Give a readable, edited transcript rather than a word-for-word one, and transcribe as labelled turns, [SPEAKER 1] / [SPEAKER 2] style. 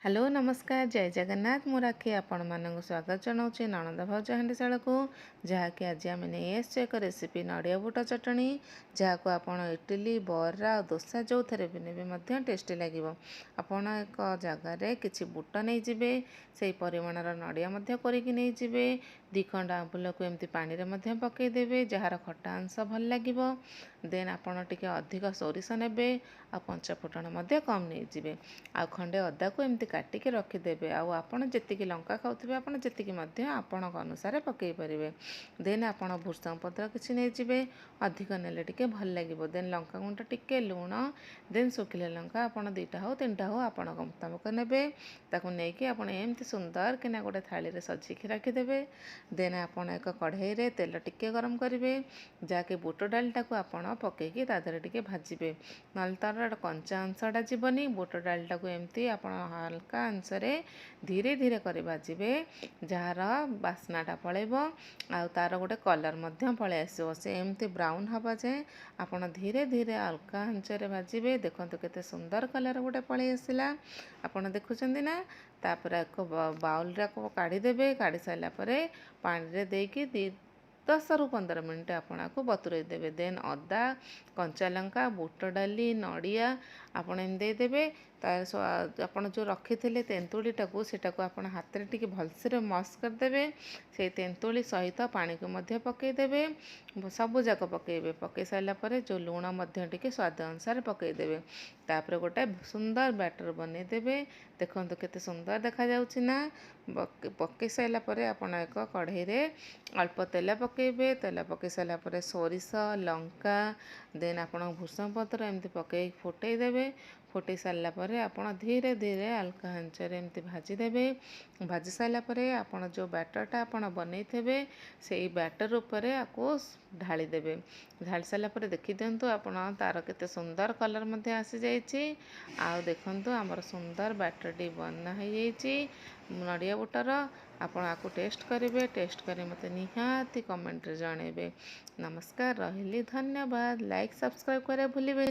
[SPEAKER 1] Hello नमस्कार जय जगन्नाथ मु राखी आपण मानक स्वागत जनाऊँ नणंद भाउज हांडीशाला को जहाँकि आज आम नहीं आसो एक रेसिपी नड़िया बुट चटणी जहाँ आपण इडली बरा दोसा जो थे भी टेस्टी लगे आपण एक जगार किसी बुट नहीं जिबे से परिमाणर नड़िया नहीं जिबे दी खंड आंबुल को एमती पानी रे पकईदेवे जार खटा अंश भल लगे देन आपण टिके अधिक सोरिष ने आ पंचफुटण कम नहीं जिबे आ खंडे अदा को एमती काटिकी रखिदेवे आपण जी लंका खाऊे आप जी आपण अनुसार पकई पारे देन आपण भूसंग पत्र किसी नहीं जिबे अधिक नेले टिके भल लगे देन लंका गुंड टिके लुण देन सुखिला लंका आपण 2टा हो 3टा हो आपण मुताबक ने ताकू नहीं आपण एमती सुंदर किना गोटे थाली रे सजिकी रखिदेवे देन आपण एक कढ़ाई रे तेल टिके गरम करेंगे जहाँकि बुट डालटा को आपण पकईकी तादेह टिके भाजबे ना तार कंचा अंशटा जीवनी बुट डालटा को एमती आपण हल्का अंशरे धीरे धीरे कर भाजबे जार बास्नाटा पलैब आ तार गोटे कलर पलि आसो से एमती ब्राउन हवा जाए आपण धीरे धीरे हल्का आंचरे भाजबे देखो केते सुंदर कलर गोटे पलि आसला आपण देखुं ना तापर एक बाउल काढ़ीदेवे काढ़ी सारा पानी रे देकी 10 ରୁ 15 मिनट आपण को बतुरई देवे देन अदा कंचा लंका बुट डाली नड़िया आपण देदेवे तार आपण जो रखी थे तेंतुलीटा को सेटा को आपण हाथ रे टिके भलसे मस करदेवे से तेंतुली सहित पानी को मध्य पकईदेवे सबू जाक पकईबे पकई सारा जो लुण टिके स्वाद अनुसार पकईदेवे तापर गोटे सुंदर बैटर बनईदेवे देखो केते सुंदर देखा जाउछि ना पकई सारा आपण एक कढ़ाई रे अल्प तेल पकईबे तेल पकई सारा सोरिष लंका देन आपण भूसंग पत्र एमती पकई फुटई देवे फुटई सारा आपण धीरे धीरे हल्का आंचरे एमती भाजीदेवे भाजी सारा आपण जो बैटरटा आपण बनई थे से बैटर उपरे आपको ढाली देवे ढाली सारा देखी दिंतु आपण तार केते सुंदर कलर मध्य आसी जाइछि आ देखंतु हमर सुंदर बैटरटी बना हो जाइछि नड़िया बुटर आपण आपको टेस्ट करेंगे टेस्ट करें मत निहाती कमेंट रे जणेबे नमस्कार रहिली धन्यवाद लाइक सब्सक्राइब करे भूलिबे।